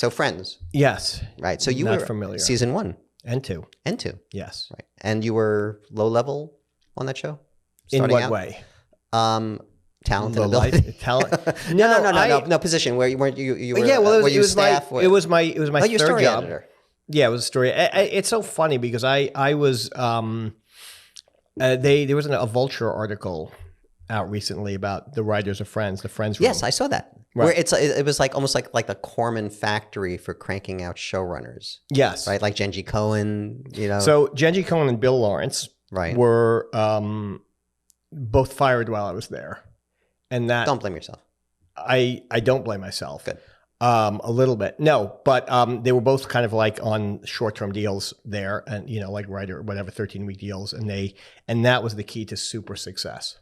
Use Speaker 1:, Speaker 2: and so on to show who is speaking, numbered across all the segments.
Speaker 1: So Friends.
Speaker 2: Yes.
Speaker 1: Right. So you
Speaker 2: Not
Speaker 1: were
Speaker 2: familiar.
Speaker 1: season 1
Speaker 2: and 2.
Speaker 1: and 2.
Speaker 2: Yes.
Speaker 1: Right. And you were low level on that show?
Speaker 2: In what
Speaker 1: out?
Speaker 2: way?
Speaker 1: Talent and
Speaker 2: Low
Speaker 1: ability.
Speaker 2: life, talent.
Speaker 1: No. Position where you were.
Speaker 2: Yeah, well, it was my
Speaker 1: your
Speaker 2: third
Speaker 1: story
Speaker 2: job.
Speaker 1: editor.
Speaker 2: Yeah, it was a story. It's so funny because I was there was a Vulture article out recently about the writers of Friends, the Friends Room.
Speaker 1: Yes, I saw that.
Speaker 2: Right.
Speaker 1: Where it was like almost like the Corman factory for cranking out showrunners.
Speaker 2: Yes.
Speaker 1: Right, like Genji Cohen.
Speaker 2: So Genji Cohen and Bill Lawrence were both fired while I was there, and that
Speaker 1: don't blame yourself.
Speaker 2: I don't blame myself.
Speaker 1: Good.
Speaker 2: A little bit. No, but they were both kind of like on short-term deals there, and like writer, whatever, 13-week deals, and that was the key to super success.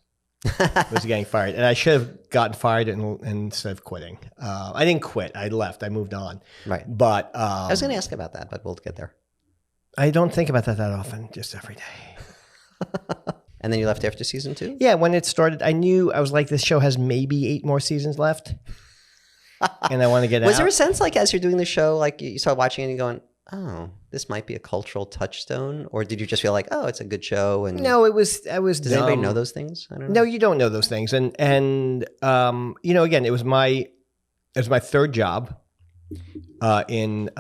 Speaker 2: Was getting fired, and I should have gotten fired instead of quitting. I didn't quit. I left. I moved on.
Speaker 1: Right.
Speaker 2: But
Speaker 1: I was going to ask about that, but we'll get there.
Speaker 2: I don't think about that often. Just every day.
Speaker 1: And then you left after season 2?
Speaker 2: Yeah. When it started, I was like, this show has maybe 8 more seasons left, and I want to get out.
Speaker 1: Was there a sense like as you're doing the show, like you started watching it and going, oh, this might be a cultural touchstone? Or did you just feel like, oh, it's a good show? And
Speaker 2: no, Does
Speaker 1: anybody know those things? I don't know.
Speaker 2: No, you don't know those things. And again, it was my third job in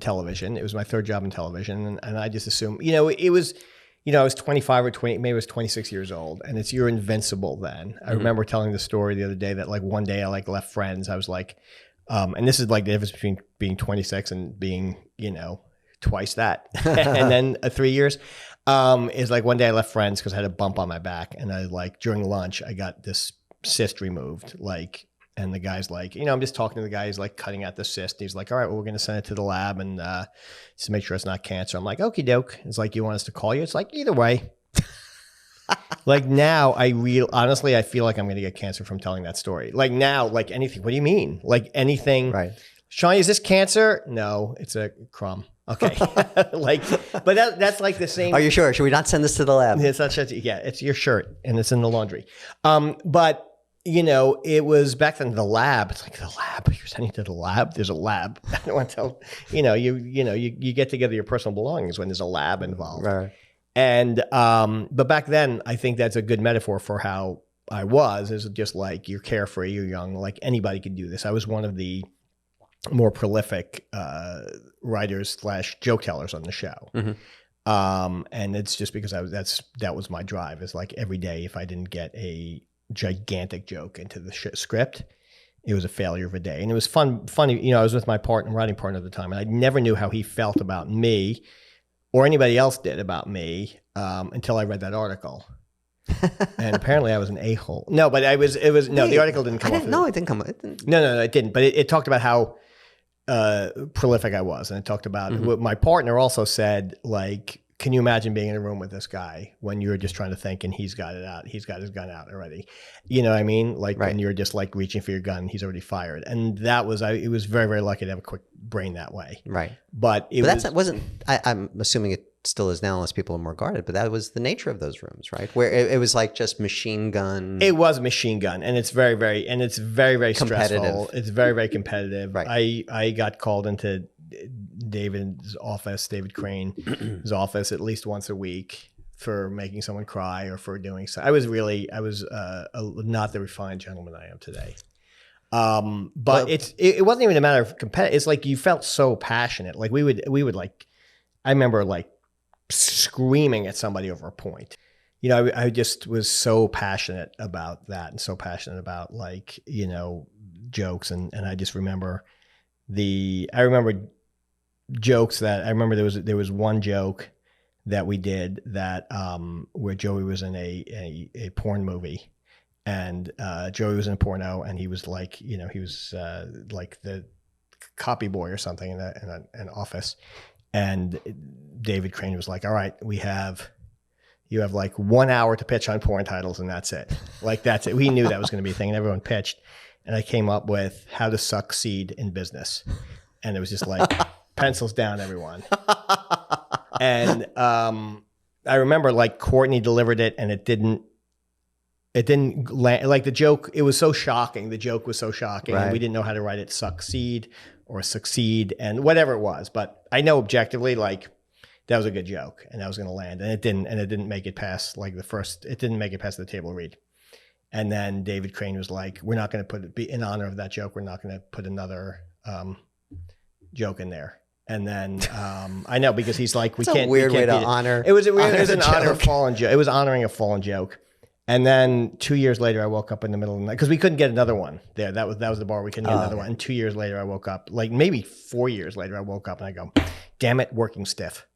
Speaker 2: television. It was my third job in television. And I just assumed, it was, I was 25 or 20, maybe I was 26 years old, and you're invincible then. I remember telling the story the other day that like one day I like left Friends. I was like, and this is like the difference between being 26 and being, twice that. And then 3 years is like one day I left Friends because I had a bump on my back. And I like during lunch, I got this cyst removed. And the guy's like, I'm just talking to the guy who's like cutting out the cyst. He's like, all right, well, we're going to send it to the lab and just make sure it's not cancer. I'm like, okie doke. It's like, you want us to call you? It's like, either way. Like now honestly, I feel like I'm going to get cancer from telling that story. Like now, like anything. What do you mean? Like anything.
Speaker 1: Right.
Speaker 2: Shawnee, is this cancer? No, it's a crumb. Okay. But that's like the same.
Speaker 1: Are you sure? Should we not send this to the lab?
Speaker 2: It's not, yeah, it's your shirt and it's in the laundry. But it was back then the lab. It's like the lab. You're sending to the lab. There's a lab. I don't want to tell, you get together your personal belongings when there's a lab involved.
Speaker 1: Right.
Speaker 2: And, but back then I think that's a good metaphor for how I was, is just like you're carefree, you're young, like anybody could do this. I was one of the more prolific writers / joke tellers on the show. Mm-hmm. And it's just because that was my drive. It's like every day, if I didn't get a gigantic joke into the script, it was a failure of a day. And it was funny. I was with my writing partner at the time, and I never knew how he felt about me or anybody else did about me until I read that article. And apparently I was an a-hole. No, but the article didn't come off.
Speaker 1: No, it didn't come off.
Speaker 2: No, it didn't. But it talked about how prolific I was. And it talked about what my partner also said, like, can you imagine being in a room with this guy when you're just trying to think and he's got it out? He's got his gun out already. You know what I mean? Like when you're just like reaching for your gun, he's already fired. And it was very, very lucky to have a quick brain that way.
Speaker 1: Right.
Speaker 2: But
Speaker 1: I'm assuming it still is now unless people are more guarded, but that was the nature of those rooms, right? Where it was like just machine gun.
Speaker 2: It was a machine gun, and it's very, very
Speaker 1: competitive.
Speaker 2: Stressful. It's very, very competitive.
Speaker 1: Right.
Speaker 2: I got called into David Crane's office at least once a week for making someone cry or for doing so. I was not the refined gentleman I am today. But it wasn't even a matter of competitive. It's like you felt so passionate. Like we would like, I remember like screaming at somebody over a point. I just was so passionate about that and so passionate about like, jokes. And I just remember jokes that I remember there was one joke that we did that where Joey was in a porn movie, and Joey was in a porno, and he was like, he was like the copy boy or something in an office, and David Crane was like, all right, you have like 1 hour to pitch on porn titles, and that's it. Like that's it. We knew that was going to be a thing, and everyone pitched. And I came up with how to succeed in business. And it was just like, pencils down, everyone. And I remember like Courtney delivered it, and it it didn't land, like the joke. It was so shocking. The joke was so shocking, and we didn't know how to write it succeed or succeed and whatever it was. But I know objectively, like that was a good joke, and that was going to land, and it didn't. And it didn't make it past like the first. It didn't make it past the table read. And then David Crane was like, "We're not going to be in honor of that joke. We're not going to put another joke in there." And then I know because he's like,
Speaker 1: It's a weird way to honor.
Speaker 2: It was an honor of fallen joke. It was honoring a fallen joke. And then 2 years later, I woke up in the middle of the night because we couldn't get another one there. That was the bar. We couldn't get another one. And 2 years later, I woke up, like maybe 4 years later, I woke up and I go, "Damn it, working stiff."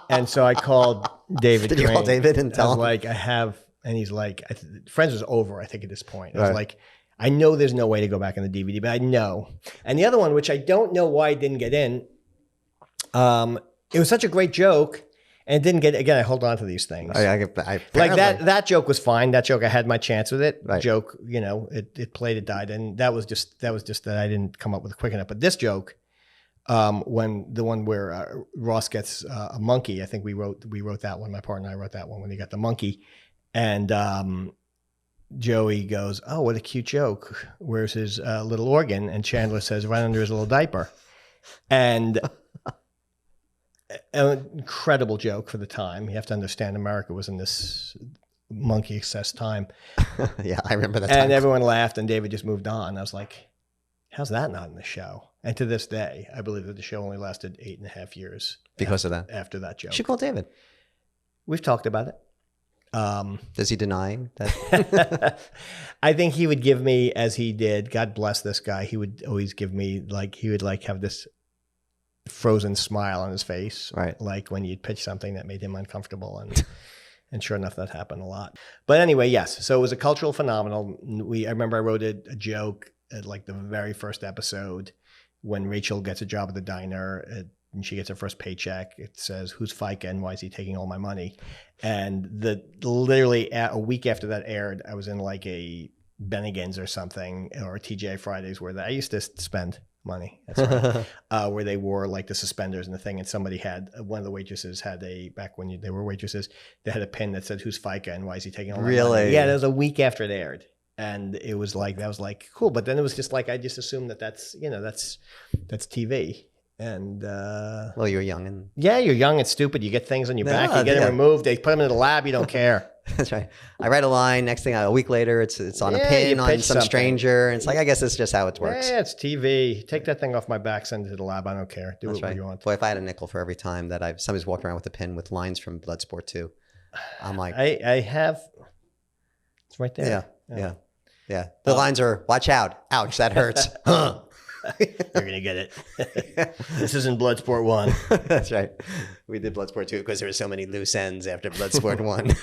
Speaker 2: And so I called David.
Speaker 1: Did you call David and tell him?
Speaker 2: Like, I have, and he's like, Friends was over, I think, at this point. I was like, I know there's no way to go back on the DVD, but I know. And the other one, which I don't know why it didn't get in, it was such a great joke, and it didn't get. Again, I hold on to these things.
Speaker 1: Like
Speaker 2: that joke was fine. That joke, I had my chance with it. Joke, it played, it died, and that was just that I didn't come up with quick enough. But this joke, when the one where Ross gets a monkey, I think we wrote that one. My partner and I wrote that one when he got the monkey, and. Joey goes, "Oh, what a cute joke. Where's his little organ?" And Chandler says, "Right under his little diaper." And an incredible joke for the time. You have to understand America was in this monkey excess time.
Speaker 1: Yeah, I remember that time.
Speaker 2: And everyone laughed and David just moved on. I was like, how's that not in the show? And to this day, I believe that the show only lasted 8.5 years.
Speaker 1: Because of that?
Speaker 2: After that joke.
Speaker 1: You should call David.
Speaker 2: We've talked about it.
Speaker 1: Does he deny that?
Speaker 2: I think he would give me, as he did, God bless this guy, he would always give me, like, he would like have this frozen smile on his face.
Speaker 1: Right.
Speaker 2: Like when you'd pitch something that made him uncomfortable. And sure enough, that happened a lot. But anyway, yes. So it was a cultural phenomenon. I remember I wrote a joke at like the very first episode when Rachel gets a job at the diner and she gets her first paycheck. It says, "Who's FICA and why is he taking all my money?" And literally a week after that aired, I was in like a Bennigan's or something, or TGI Fridays, where I used to spend money. That's right. Where they wore like the suspenders and the thing, and somebody had, one of the waitresses had back when they were waitresses, they had a pin that said, "Who's FICA and why is he taking all my money?"
Speaker 1: Really?
Speaker 2: Yeah, that was a week after it aired. And it was like, that was like, cool. But then it was just like, I just assumed that's TV. And
Speaker 1: well, you're young and
Speaker 2: you're young and stupid. You get things on your back, you get them removed. They put them in the lab. You don't care.
Speaker 1: That's right. I write a line. Next thing, a week later, it's on a pin on some stranger. And it's like, I guess it's just how it works.
Speaker 2: Yeah, it's TV. Take that thing off my back. Send it to the lab. I don't care. Do what you want.
Speaker 1: Boy, if I had a nickel for every time that somebody's walking around with a pin with lines from Bloodsport 2, I'm like,
Speaker 2: I have. It's right there.
Speaker 1: Yeah. The lines are, "Watch out. Ouch, that hurts." Huh.
Speaker 2: You're going to get it. This isn't Bloodsport 1.
Speaker 1: That's right. We did Bloodsport 2 because there were so many loose ends after Bloodsport 1.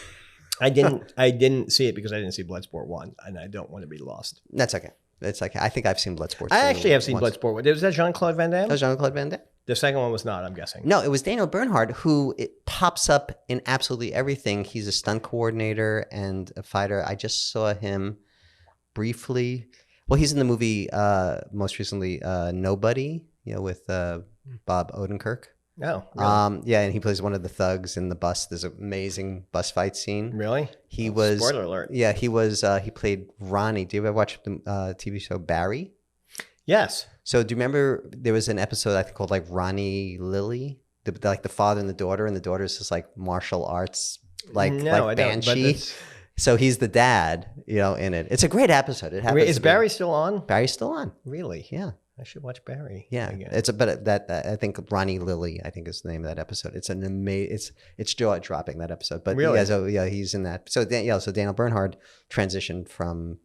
Speaker 2: I didn't see it because I didn't see Bloodsport 1, and I don't want to be lost.
Speaker 1: That's okay. It's okay. I think I've seen Bloodsport 2.
Speaker 2: I actually have seen Bloodsport 1. Was that Jean-Claude Van Damme?
Speaker 1: That was Jean-Claude Van Damme.
Speaker 2: The second one was not, I'm guessing.
Speaker 1: No, it was Daniel Bernhardt, who pops up in absolutely everything. He's a stunt coordinator and a fighter. I just saw him briefly. Well, he's in the movie most recently, Nobody, with Bob Odenkirk.
Speaker 2: Oh, really?
Speaker 1: And he plays one of the thugs in the bus. There's an amazing bus fight scene.
Speaker 2: Really?
Speaker 1: He was.
Speaker 2: Spoiler alert.
Speaker 1: Yeah, he was. He played Ronnie. Do you ever watch the TV show Barry?
Speaker 2: Yes.
Speaker 1: So do you remember there was an episode I think called like Ronnie Lily, like the father and the daughter's just like martial arts, like banshee. So he's the dad, in it. It's a great episode. It happens.
Speaker 2: Is Barry still on?
Speaker 1: Barry's still on.
Speaker 2: Really?
Speaker 1: Yeah.
Speaker 2: I should watch Barry.
Speaker 1: Yeah.
Speaker 2: Again.
Speaker 1: I think Ronnie Lily, I think is the name of that episode. It's an amazing. It's jaw dropping, that episode. But
Speaker 2: really?
Speaker 1: He's in that. So so Daniel Bernhardt transitioned from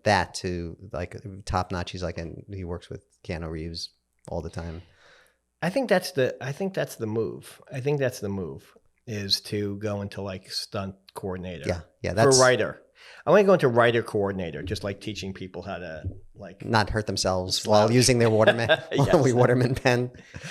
Speaker 1: that to like top notch. He's like, and he works with Keanu Reeves all the time.
Speaker 2: I think that's the move. I think that's the move, is to go into like stunt coordinator.
Speaker 1: Yeah.
Speaker 2: That's for a writer. I want to go into writer coordinator, just like teaching people how to like
Speaker 1: not hurt themselves while using their Waterman Waterman pen.